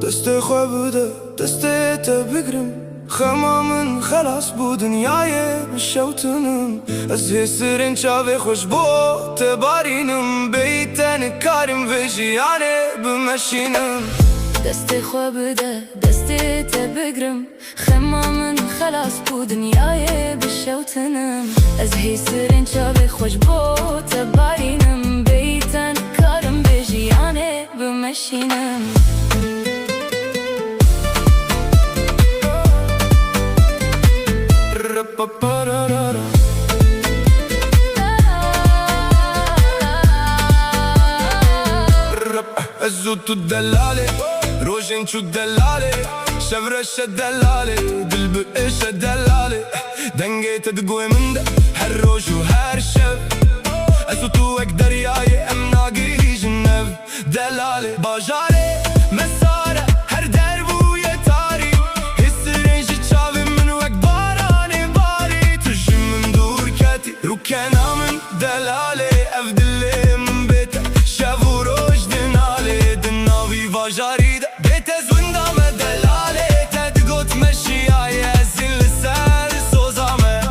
دستي خواه بوده دستي تا بگرم خمامن خلاص بو دنیای بشوتنم از هسرین چاوی خوش بو تبارینم بیتن کارم و جیانه بمشینم دستي خواه بوده دستي تا بگرم خمامن خلاص بو دنیای بشوتنم از هسرین چاوی خوش بو تبارینم بیتن کارم و جیانه بمشینم الزوت الدلالة روجين شو الدلالة شفرش الدلالة دل بقش الدلالة دنجيت تقوي من ده هالروج وهالشف الزوتو اقدر ياي ام ناقي جنب دلالة باجاري مسارة هر دربو يتاري هسرين جتشافي من وقت باراني باري ترجم من دور كاتي ركنا من دلالة افدلي من بيتك شافو روج دنالي دناوي باجاري ده بيت زوندا مدلالي تدقو تمشي عيازين لسال سوزامه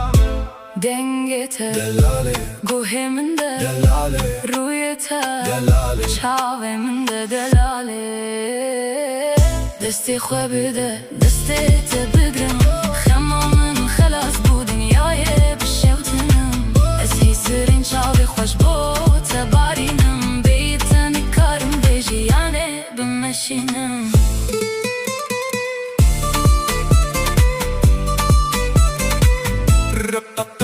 دنگته دلالي گوه من ده دلالي رویته دلالي چاوه من ده دلاله دستی خواه بده دستی تا بگرم خمامن خلاص بو دنیای بشوتنم از هسرین چاوه خوش بو تبارینم بیتن کارم بجیانه بمشینم رب